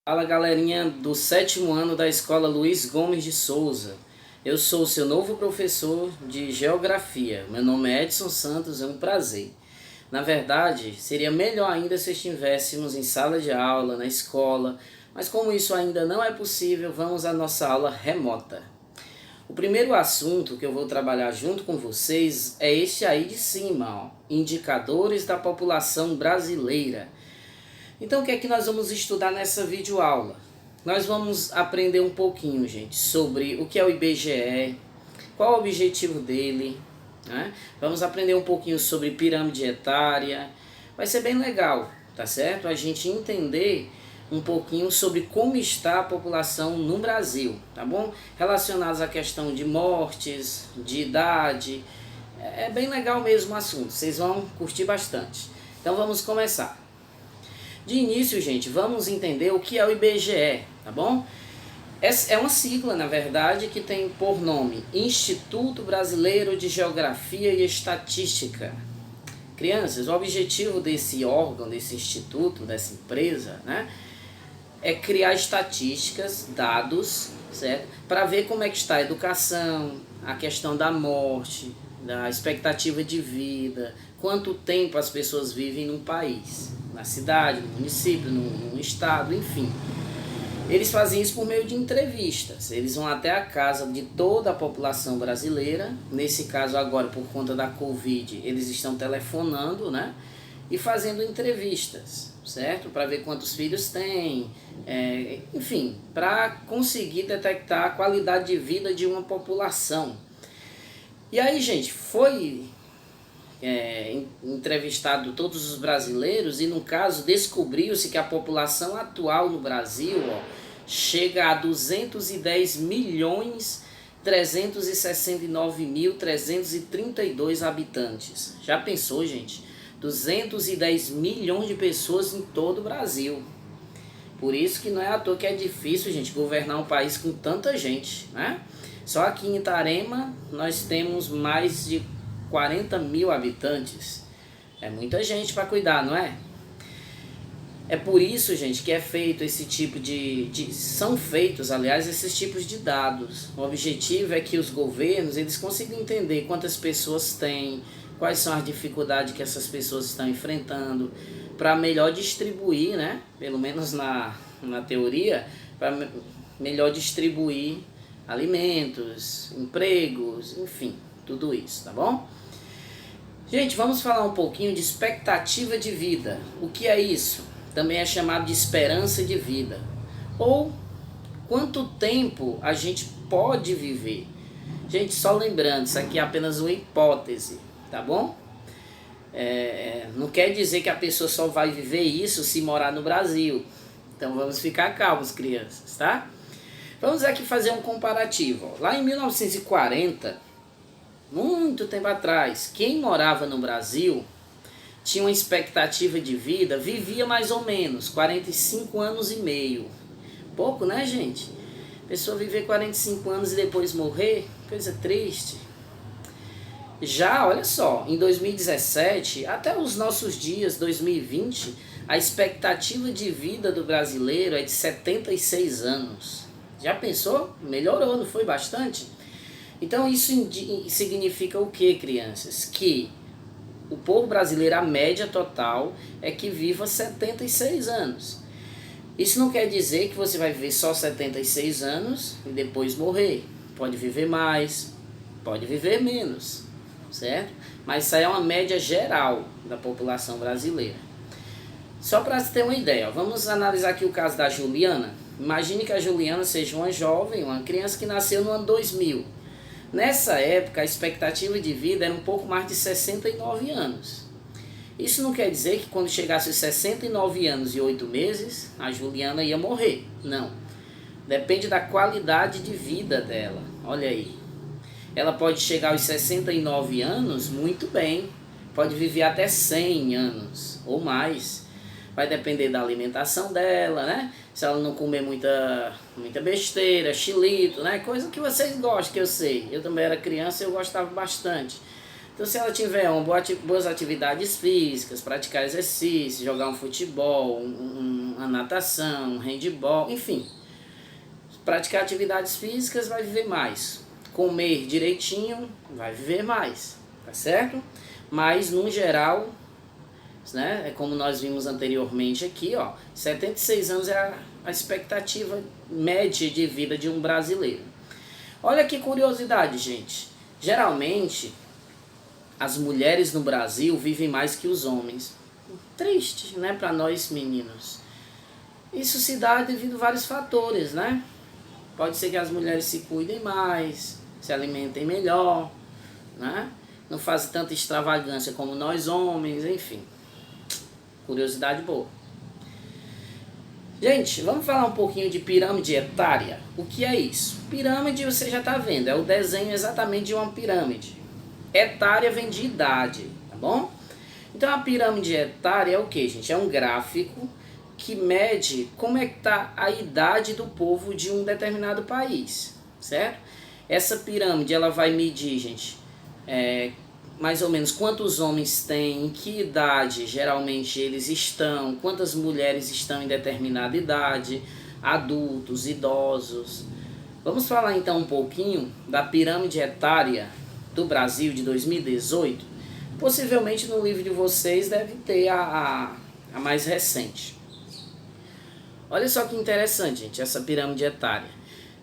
Fala galerinha do sétimo ano da Escola Luiz Gomes de Souza. Eu sou o seu novo professor de Geografia. Meu nome é Edson Santos, é um prazer. Na verdade, seria melhor ainda se estivéssemos em sala de aula, na escola, mas como isso ainda não é possível, vamos à nossa aula remota. O primeiro assunto que eu vou trabalhar junto com vocês é este aí de cima, ó, indicadores da população brasileira. Então o que é que nós vamos estudar nessa videoaula? Nós vamos aprender um pouquinho, gente, sobre o que é o IBGE, qual é o objetivo dele, né? Vamos aprender um pouquinho sobre pirâmide etária. Vai ser bem legal, tá certo? A gente entender um pouquinho sobre como está a população no Brasil, tá bom? Relacionados à questão de mortes, de idade. É bem legal mesmo o assunto, vocês vão curtir bastante. Então vamos começar. De início, gente, vamos entender o que é o IBGE, tá bom? É uma sigla, na verdade, que tem por nome Instituto Brasileiro de Geografia e Estatística. Crianças, o objetivo desse órgão, desse instituto, dessa empresa, né, é criar estatísticas, dados, certo? Para ver como é que está a educação, a questão da morte, da expectativa de vida, quanto tempo as pessoas vivem num país, na cidade, no município, no estado, enfim. Eles fazem isso por meio de entrevistas. Eles vão até a casa de toda a população brasileira. Nesse caso agora, por conta da Covid, eles estão telefonando, né? E fazendo entrevistas, certo? Para ver quantos filhos têm, enfim, para conseguir detectar a qualidade de vida de uma população. E aí, gente, foi entrevistado todos os brasileiros e, no caso, descobriu-se que a população atual no Brasil, ó, chega a 210.369.332 habitantes. Já pensou, gente? 210 milhões de pessoas em todo o Brasil. Por isso que não é à toa que é difícil, gente, governar um país com tanta gente, né? Só aqui em Itarema nós temos mais de 40 mil habitantes. É muita gente para cuidar, não é? É por isso, gente, que é feito esse tipo são feitos, aliás, esses tipos de dados. O objetivo é que os governos eles consigam entender quantas pessoas têm, quais são as dificuldades que essas pessoas estão enfrentando, para melhor distribuir, né? Pelo menos na teoria, para melhor distribuir alimentos, empregos, enfim, tudo isso, tá bom? Gente, vamos falar um pouquinho de expectativa de vida. O que é isso? Também é chamado de esperança de vida. Ou quanto tempo a gente pode viver. Gente, só lembrando, isso aqui é apenas uma hipótese, tá bom? Não quer dizer que a pessoa só vai viver isso se morar no Brasil. Então vamos ficar calmos, crianças, tá? Vamos aqui fazer um comparativo. Lá em 1940... muito tempo atrás, quem morava no Brasil tinha uma expectativa de vida, vivia mais ou menos 45 anos e meio. Pouco, né, gente? Pessoa viver 45 anos e depois morrer, coisa triste. Já, olha só, em 2017, até os nossos dias, 2020, a expectativa de vida do brasileiro é de 76 anos. Já pensou? Melhorou, não foi bastante? Então isso significa o que, crianças? Que o povo brasileiro, a média total, é que viva 76 anos. Isso não quer dizer que você vai viver só 76 anos e depois morrer. Pode viver mais, pode viver menos, certo? Mas isso aí é uma média geral da população brasileira. Só para você ter uma ideia, vamos analisar aqui o caso da Juliana. Imagine que a Juliana seja uma jovem, uma criança que nasceu no ano 2000. Nessa época, a expectativa de vida era um pouco mais de 69 anos. Isso não quer dizer que quando chegasse aos 69 anos e 8 meses, a Juliana ia morrer. Não. Depende da qualidade de vida dela. Olha aí. Ela pode chegar aos 69 anos muito bem. Pode viver até 100 anos ou mais. Vai depender da alimentação dela, né? Se ela não comer muita besteira, xilito, né? Coisa que vocês gostam, que eu sei. Eu também era criança e eu gostava bastante. Então, se ela tiver boas atividades físicas, praticar exercício, jogar um futebol, uma natação, um handebol, enfim, praticar atividades físicas, vai viver mais. Comer direitinho, vai viver mais, tá certo? Mas, no geral, né, é como nós vimos anteriormente aqui, ó, 76 anos é a expectativa média de vida de um brasileiro. Olha que curiosidade, gente. Geralmente, as mulheres no Brasil vivem mais que os homens. Triste, né, para nós meninos. Isso se dá devido a vários fatores, né? Pode ser que as mulheres se cuidem mais, se alimentem melhor, né? Não fazem tanta extravagância como nós homens, enfim. Curiosidade boa. Gente, vamos falar um pouquinho de pirâmide etária. O que é isso? Pirâmide, você já está vendo, é o desenho exatamente de uma pirâmide. Etária vem de idade, tá bom? Então a pirâmide etária é o que, gente? É um gráfico que mede como é que está a idade do povo de um determinado país, certo? Essa pirâmide, ela vai medir, gente, mais ou menos quantos homens têm, em que idade geralmente eles estão, quantas mulheres estão em determinada idade, adultos, idosos. Vamos falar então um pouquinho da pirâmide etária do Brasil de 2018. Possivelmente no livro de vocês deve ter a mais recente. Olha só que interessante, gente, essa pirâmide etária.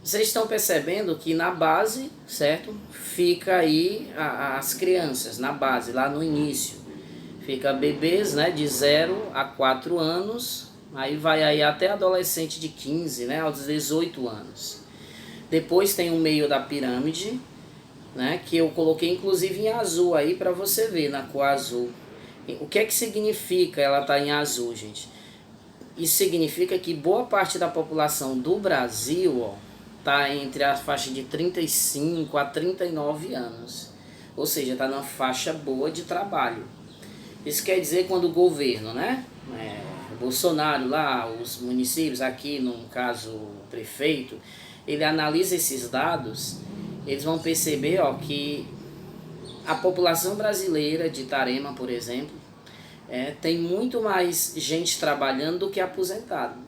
Vocês estão percebendo que na base, certo? Fica aí as crianças, na base, lá no início. Fica bebês, né, de 0 a 4 anos, aí vai aí até adolescente de 15, né, aos 18 anos. Depois tem o meio da pirâmide, né, que eu coloquei inclusive em azul aí para você ver, na cor azul. O que é que significa ela estar em azul, gente? Isso significa que boa parte da população do Brasil, ó, está entre a faixa de 35 a 39 anos. Ou seja, está numa faixa boa de trabalho. Isso quer dizer quando o governo, né? O Bolsonaro lá, os municípios, aqui no caso o prefeito, ele analisa esses dados, eles vão perceber, ó, que a população brasileira de Itarema, por exemplo, tem muito mais gente trabalhando do que aposentado,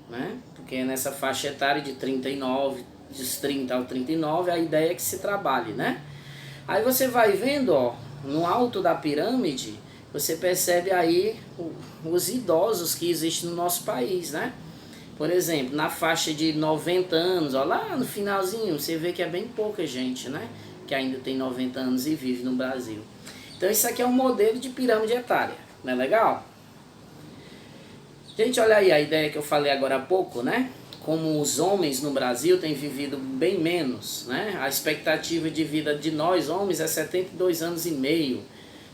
né? Porque nessa faixa etária de 39, dos 30 ao 39, a ideia é que se trabalhe, né? Aí você vai vendo, ó, no alto da pirâmide, você percebe aí os idosos que existem no nosso país, né? Por exemplo, na faixa de 90 anos, ó, lá no finalzinho, você vê que é bem pouca gente, né? Que ainda tem 90 anos e vive no Brasil. Então isso aqui é um modelo de pirâmide etária, não é legal? Gente, olha aí a ideia que eu falei agora há pouco, né? Como os homens no Brasil têm vivido bem menos, né? A expectativa de vida de nós homens é 72 anos e meio.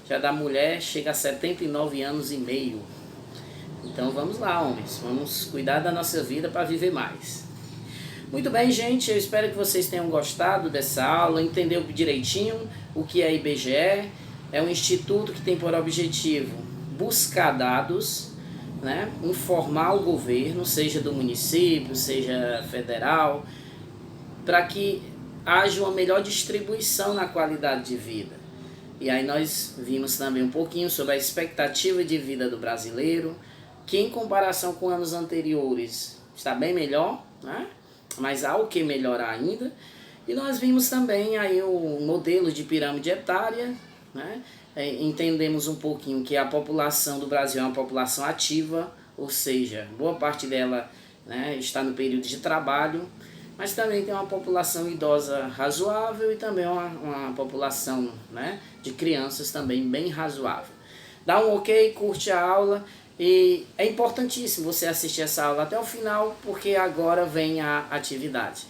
Já da mulher chega a 79 anos e meio. Então vamos lá, homens. Vamos cuidar da nossa vida para viver mais. Muito bem, gente. Eu espero que vocês tenham gostado dessa aula, entendeu direitinho o que é IBGE. É um instituto que tem por objetivo buscar dados, né, informar o governo, seja do município, seja federal, para que haja uma melhor distribuição na qualidade de vida. E aí nós vimos também um pouquinho sobre a expectativa de vida do brasileiro, que em comparação com anos anteriores está bem melhor, né? Mas há o que melhorar ainda. E nós vimos também aí o modelo de pirâmide etária, né? Entendemos um pouquinho que a população do Brasil é uma população ativa, ou seja, boa parte dela, né, está no período de trabalho, mas também tem uma população idosa razoável e também uma população, né, de crianças também bem razoável. Dá um ok, curte a aula e é importantíssimo você assistir essa aula até o final, porque agora vem a atividade.